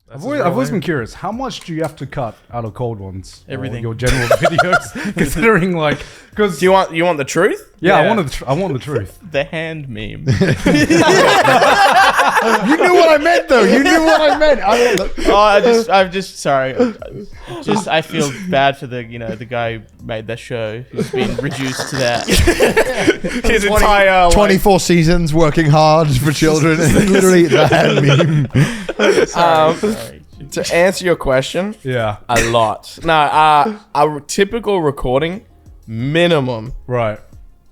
I've always been curious. How much do you have to cut out of cold ones? Everything. Your general videos, considering because Do you want the truth? yeah, Yeah. I want the truth. The hand meme. You knew what I meant, though. You knew what I meant. I feel bad for the guy who made that show who's been reduced to that. His entire 24 seasons working hard for children. And literally the hand meme. Sorry. To answer your question, Yeah, a lot. No, a typical recording minimum right.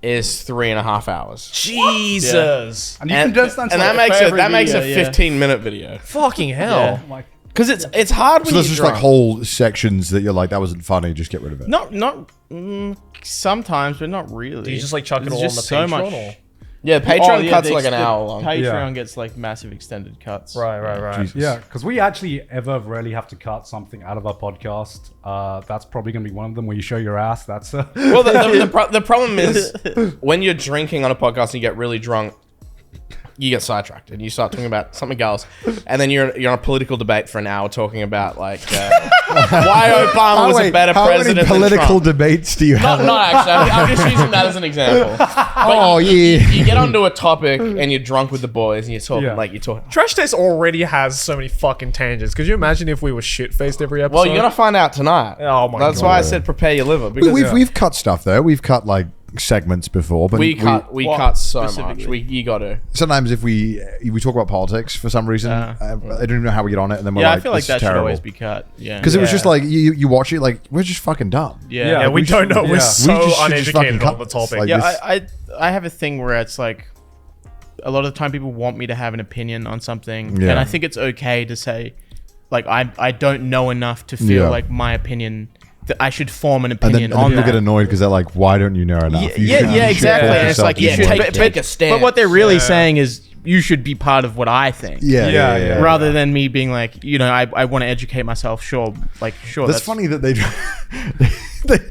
is 3.5 hours. Jesus. And you can just and that makes every that makes a video, yeah. 15-minute video. Fucking hell. Yeah. Because it's hard when So there's you're just like drunk. whole sections that you're like, that wasn't funny, just get rid of it. Sometimes, but not really. Do you just like chuck it There's all on just the so Patreon? much- Or? Yeah, Patreon Oh, cuts the like an hour long. Patreon Yeah. gets like massive extended cuts. Right. Jesus. Yeah, because we actually rarely have to cut something out of our podcast. That's probably going to be one of them where you show your ass. That's Well, the problem is when you're drinking on a podcast and you get really drunk, you get sidetracked and you start talking about something else, and then you're on a political debate for an hour talking about like why Obama was a better president How many political than Trump. debates do you have? Not actually. I'm just using that as an example. Oh, yeah. You get onto a topic and you're drunk with the boys and you're talking Yeah. like you're talking. Trash Taste already has so many fucking tangents. Could you imagine if we were shit-faced every episode? Well, you're gonna find out tonight. Oh my That's God. why I said prepare your liver because We've cut stuff though. We've cut like segments before, but we cut What cut so much. specifically? You got to. sometimes if we talk about politics for some reason, I don't even know how we get on it, and then we're Yeah, like, I feel like this that is should terrible. always be cut. Yeah. Because it was Yeah. just like you watch it like we're just fucking dumb. Yeah. Yeah, we don't know. We're yeah. so We just should just uneducated fucking on the cut this, topic. like- Yeah, this- I have a thing where it's like a lot of the time people want me to have an opinion on something, Yeah. and I think it's okay to say like I don't know enough to feel Yeah. like my opinion that I should form an And then, opinion and then on people that. get annoyed because they're like, "Why don't you know enough?" You Yeah, should- you should exactly. force And it's yourself like to you know should more." take a stand. But what they're really Yeah. saying is you should be part of what I think. Yeah. Rather than me being like, I want to educate myself. Sure. That's funny that they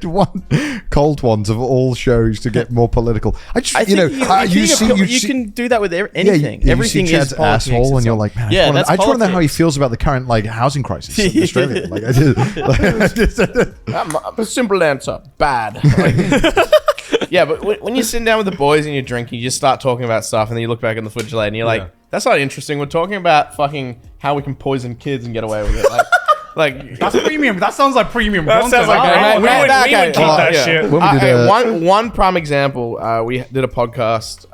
want cold ones of all shows to get more political. I just, I think you can do that with anything. Yeah, Everything you see is Chad's politics asshole, and you're itself. like, man, Yeah, I that's just want to know how he politics. feels about the current like housing crisis in Australia. Like, A simple answer: bad. Like- yeah, but when you're sitting down with the boys and you're drinking, you just start talking about stuff, and then you look back in the footage later, and you're like, Yeah. "That's not interesting. We're talking about fucking how we can poison kids and get away with it." Like that's premium. That sounds like premium. That content. sounds like Oh, we would okay. keep that Yeah. shit. When we did one prime example, we did a podcast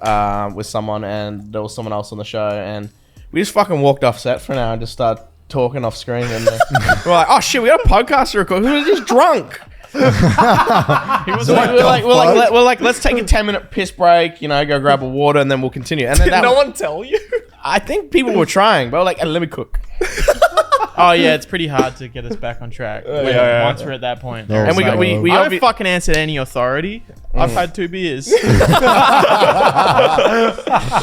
with someone, and there was someone else on the show, and we just fucking walked off set for an hour and just started talking off screen, and we're like, "Oh shit, we got a podcast to record. Who was just drunk?" We're like, let's take a 10-minute piss break, go grab a water, and then we'll continue. And then Did no one tell you? I think people were trying, but like, let me cook. Oh yeah, it's pretty hard to get us back on track once we're at that point. No, And we I obvi- don't fucking answer to any authority. I've had 2 beers.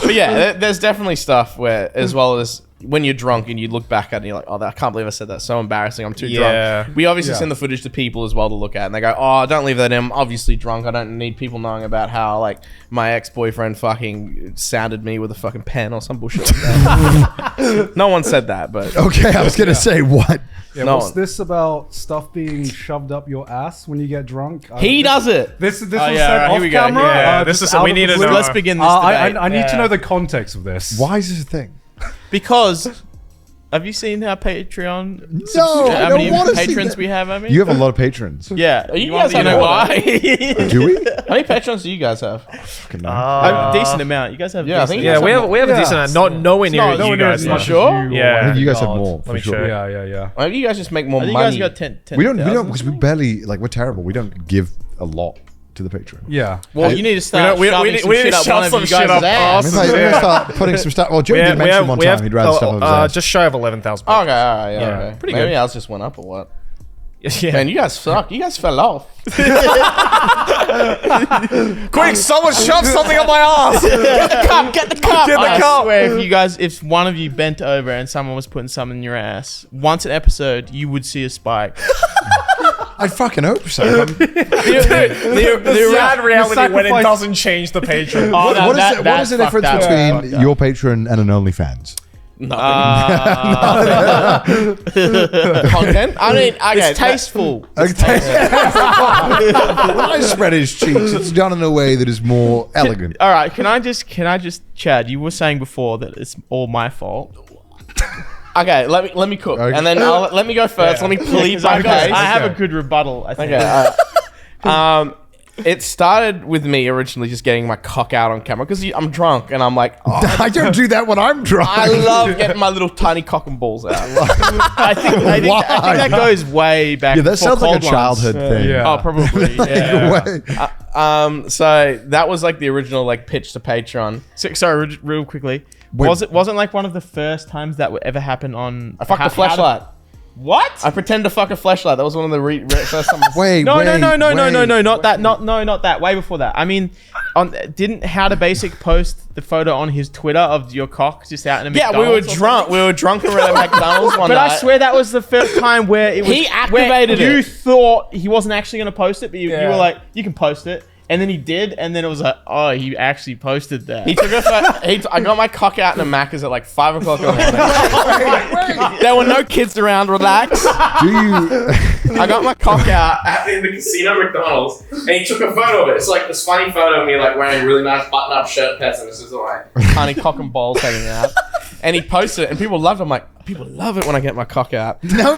But yeah, there's definitely stuff where, as well as when you're drunk and you look back at it and you're like, oh, I can't believe I said that. So embarrassing. I'm too Yeah. drunk. We obviously Yeah. send the footage to people as well to look at, and they go, oh, don't leave that in. I'm obviously drunk. I don't need people knowing about how like my ex-boyfriend fucking sounded me with a fucking pen or some bullshit like that. No one said that, but okay, I was gonna say what? Yeah, No. what's this about stuff being shoved up your ass when you get drunk? he does it. This was yeah, said right, off here we go. camera. Yeah, this just is- out we of the need to blue? know. Let's begin this I debate. need to know the context of this. Why is this a thing? Because have you seen our Patreon? No, I how don't many wanna see patrons that. we have? I mean, You have a lot of patrons. yeah. You want guys me have to know more. why? Do we? How many patrons do you guys have? Fucking no. A decent amount. You guys have. Yeah, I decent think- Yeah, we have a Yeah. decent. Not nowhere near not- you nowhere guys. near though. as Sure? You Yeah. or- I think you guys have God, more, Let for me sure. check. Yeah. Maybe you guys just make more I think money. you guys got 10. We don't because we barely like we're terrible. We don't give a lot to the Patreon. Yeah. Well, you need to start we shoving need- some we need shit to up shove one of some you shit guys' up ass. I mean, like, we're gonna start putting some stuff. Well, Joe did mention one time he'd rather stuff on his ass. just shy of 11,000. Okay, all right, yeah, Yeah. okay. Pretty Maybe good. ours just went up or what? Yeah. Man, you guys suck. You guys fell off. Quick, someone shove something up my ass. Get the cup. Get the I cup. swear, if one of you bent over and someone was putting something in your ass, once an episode, you would see a spike. I fucking hope so. The sad reality when it sacrifice- doesn't change the patron. Oh, What is the difference between your patron and an OnlyFans? Content. I mean, okay, It's tasteful. When I spread his cheeks, it's done in a way that is more elegant. All right, can I just, Chad? You were saying before that it's all my fault. Okay, let me cook, Okay. and then let me go first. Let me plead my case. I have a good rebuttal. I think. Okay. It started with me originally just getting my cock out on camera because I'm drunk and I'm like, oh, I don't do that when I'm drunk. I love getting my little tiny cock and balls out. I think that goes way back. Yeah, that before sounds like a Cold Ones. childhood thing. Yeah. Oh, probably. Yeah. Way. So that was like the original like pitch to Patreon. So, sorry, real quickly. Wait. Wasn't like one of the first times that would ever happen on? I fucked a flashlight. What? I pretend to fuck a flashlight. That was one of the first times. Wait, No, wait, not wait. that. Not that. Way before that. I mean, didn't How to Basic post the photo on his Twitter of your cock just out in a Yeah, McDonald's? we were drunk. We were drunk around McDonald's one But night. I swear that was the first time where it was. He activated where You it. thought he wasn't actually going to post it, but you Yeah. were like, you can post it. And then he did, and then it was like, oh, he actually posted that. He took I got my cock out in a Macca's at like 5 o'clock in the morning. There were no kids around. Relax. Do you? I got my cock out at the casino McDonald's, and he took a photo of it. It's like this funny photo of me like wearing really nice button-up shirt pants, and this is like tiny cock and balls hanging out. And he posted it, and people loved it. I'm like, people love it when I get my cock out. No.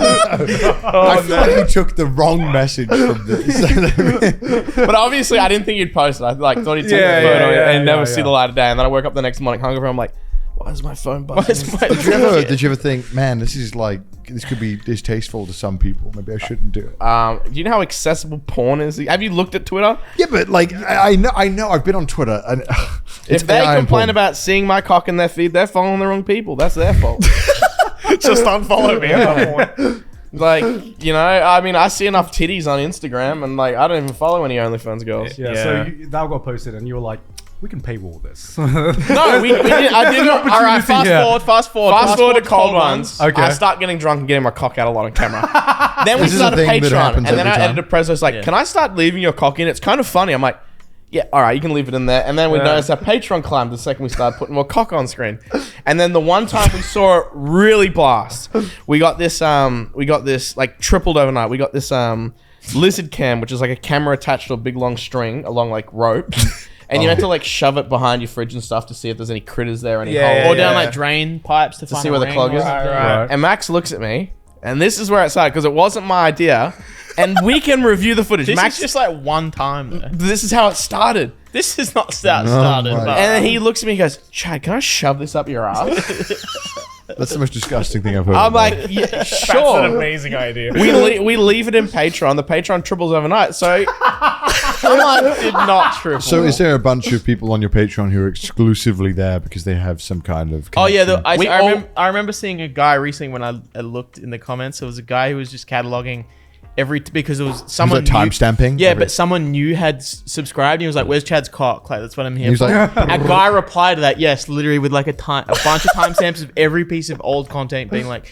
I feel like you took the wrong message from this. But obviously, I didn't think you'd post it. I like thought he'd take Yeah, a photo yeah, and yeah, never see yeah. the light of day. And then I woke up the next morning hungover. I'm like, why is my phone buzzing? Did you ever think, man, this could be distasteful to some people? Maybe I shouldn't do it. Do you know how accessible porn is? Have you looked at Twitter? Yeah, but like I know. I've been on Twitter, and If they AI complain porn. about seeing my cock in their feed, they're following the wrong people. That's their fault. Just unfollow me at that point. Like, you know, I mean, I see enough titties on Instagram, and like, I don't even follow any OnlyFans girls. Yeah, Yeah. so that got posted, and you were like, we can paywall this. No, we did. I did not. All right, Opportunity, yeah. Fast forward to cold ones. Okay. I start getting drunk and getting my cock out a lot on camera. Then we This is a started thing that Patreon, happens and then I every time. edited a press. I was like, Yeah. "Can I start leaving your cock in? It's kind of funny." I'm like, "Yeah, all right, you can leave it in there." And then we noticed our Patreon climbed the second we started putting more cock on screen. And then the one time we saw it really blast, we got this like tripled overnight. We got this lizard cam, which is like a camera attached to a big long string along like rope. And you have to like shove it behind your fridge and stuff to see if there's any critters there, any Yeah, holes. Or down like drain pipes to find see a where the ring clog or is. something. Right. And Max looks at me, and this is where it started because it wasn't my idea. And we can review the footage. This Max, is just like one time though. this is how it started. This is not started. my but- And then he looks at me and goes, Chad, can I shove this up your ass? That's the most disgusting thing I've heard. I'm in my life. like, yeah, That's an sure. amazing idea. We leave it in Patreon. The Patreon triples overnight. So did not triple. So is there a bunch of people on your Patreon who are exclusively there because they have some kind of Oh yeah, connection? I remember seeing a guy recently when I looked in the comments. There was a guy who was just cataloging because it was someone Was that new- timestamping? Yeah, Every- but someone new had subscribed. And he was like, "Where's Chad's cock?" Like that's what I'm here. He was for. like, a guy replied to that, yes, literally with like a bunch of timestamps of every piece of old content being like.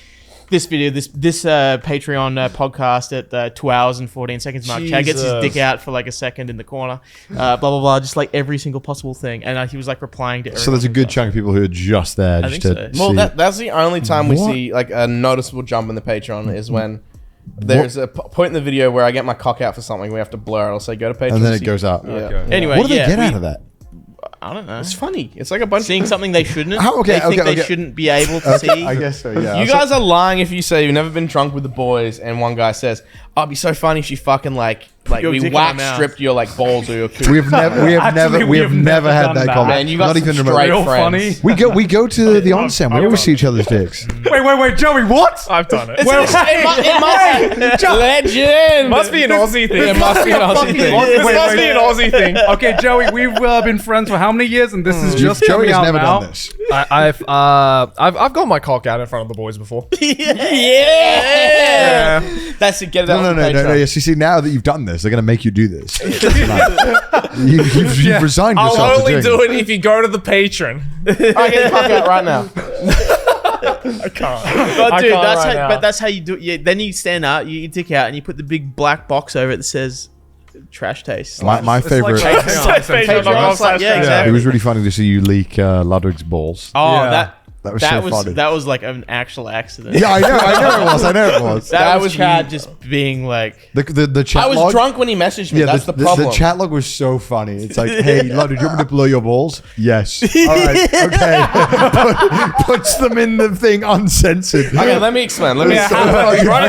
This video, this Patreon podcast at the 2 hours and 14 seconds mark. Chad gets his Jesus. dick out for like a second in the corner. Blah blah blah. Just like every single possible thing, and he was like replying to. so there's a everyone. good chunk of people who are just there I just think to so. well, see. that's the only time we What? see like a noticeable jump in the Patreon is when there's a point in the video where I get my cock out for something. We have to blur it. I'll say go to Patreon. and then it see- goes up. Yeah. Okay. Anyway, What do they yeah, get we- out of that? I don't know. It's funny. It's like a bunch Seeing something they shouldn't. Oh, okay, they think okay, they okay. shouldn't be able to see. I guess so. Yeah. You guys are lying if you say you've never been drunk with the boys and one guy says, "Oh, it'd be so funny if you fucking like your we dick in wax my mouth." stripped your like balls or your cooch." We have Actually, we have never had done that that. comment. Man, you got Not some even straight remotely. Real friends. funny. We go to the onsen. We always see each other's dicks. Wait, Joey, what? I've done it. It must legend. Must be an Aussie thing. It must be an Aussie thing. This Wait, must wait. be an Aussie thing. Okay, Joey, we've been friends for how many years, and this is just Joey coming has out never now. done this. I've got my cock out in front of the boys before. Yeah. That's it. Get it out. No. on Patreon. Yes, you see, now that you've done this, they're going to make you do this. You've resigned yourself I'll to only doing do it if you go to the patron. I get your cock out right now. I can't. But I dude, can't right now. that's how you do it. Yeah, then you stand up, you dick out, and you put the big black box over it that says trash taste. My It's favorite. like Patreon.com/. Yeah, exactly. It was really funny to see you leak Ludwig's balls. Oh, Yeah. That was so funny. That was like an actual accident. Yeah, I know it was. That was was Chad just being like, The chat I was log. drunk when he messaged me. Yeah, That's the problem. The chat log was so funny. It's like, hey, Ludwig, do you want me to blow your balls? Yes. All right, okay. Puts them in the thing uncensored. Okay, let me explain. Let me. Yeah, explain. how Fucking funny.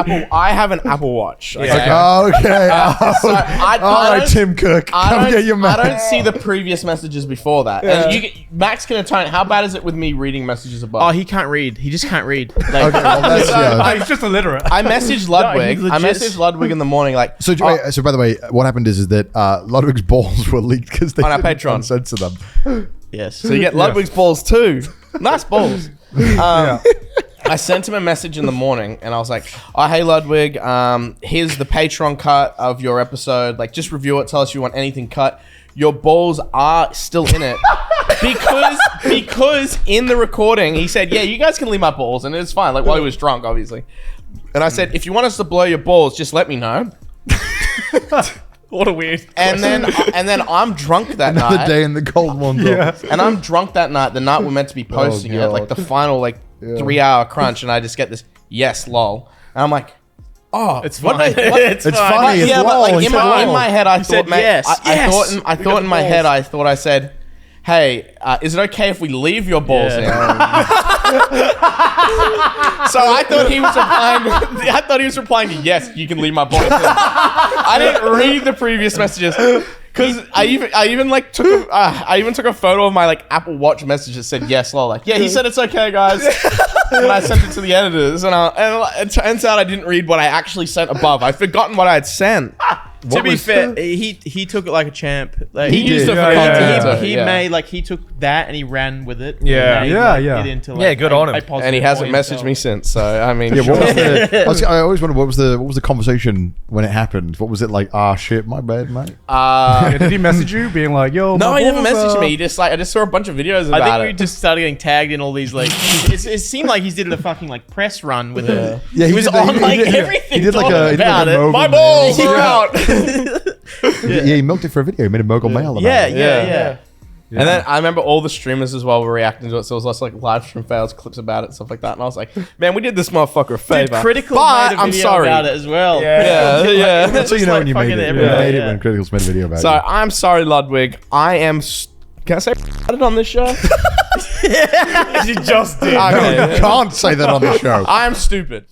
funny. I have an Apple Watch. Okay. Okay. I All right, don't- Tim Cook, come get your I man. don't see the previous messages before that. And Max can atone. How bad is it with me reading messages above? oh, he can't read. He just can't read. Like, Okay, well, that's, yeah. He's just illiterate. I messaged Ludwig. he's I legit. messaged Ludwig in the morning, like So, so by the way, what happened is that Ludwig's balls were leaked because they On our didn't Patreon. uncensor them. yes. so you get Ludwig's balls too. Nice balls. I sent him a message in the morning and I was like, oh, hey Ludwig, here's the Patreon cut of your episode. Like, just review it. Tell us if you want anything cut. Your balls are still in it. because in the recording, he said, yeah, you guys can leave my balls. And it's fine. Like, while he was drunk, obviously. And I said, if you want us to blow your balls, just let me know. What a weird. And then I'm drunk that Another night. day in the cold one. Yeah. And I'm drunk that night. The night we're meant to be posting it, like the final 3-hour crunch, and I just get this yes lol, and I'm like, oh, It's what fine. did I- what- It's It's fine. funny. It's yeah, but like lol. in my head, I thought, said mate, yes, I yes. thought We got in the my balls. head, I thought I said, hey, is it okay if we leave your balls in? So I thought he was replying. I thought he was replying to yes, you can leave my balls in. I didn't read the previous messages. Because I even like took a photo of my like Apple Watch message that said yes, lol. Like, yeah, he said it's okay, guys. And I sent it to the editors, and it turns out I didn't read what I actually sent above. I'd forgotten what I had sent. To be fair, he took it like a champ. Like, He used it for content. He made like he took that and he ran with it. Yeah. And made, Yeah, like, yeah. it into, Yeah, good on him. a positive And he hasn't for messaged himself. me since. So I mean, Yeah, sure. what was I always wonder what was the conversation when it happened? What was it like? Ah, shit, my bad, mate. Yeah, did he message you being like, yo, No, my he never balls messaged are- me. He just like I just saw a bunch of videos I about think we it. just started getting tagged in all these like. It seemed like he did a fucking like press run with it. Yeah, He was did on like everything. He did like talking about it. mogul My mail. balls are out. Yeah, he milked it for a video. He made a mogul mail about Yeah, it. yeah. And then I remember all the streamers as well were reacting to it. So it was lots of like live stream fails, clips about it, stuff like that. And I was like, man, we did this motherfucker a favor. Critical but made a I'm video sorry. about it as well. Yeah, yeah. That's how you know when you made fucking it. You everywhere, made it yeah. when Critical's made a video about So it. I'm sorry, Ludwig. I am. Can I say it on this show? You just did. Okay. You can't say that on the show. I am stupid.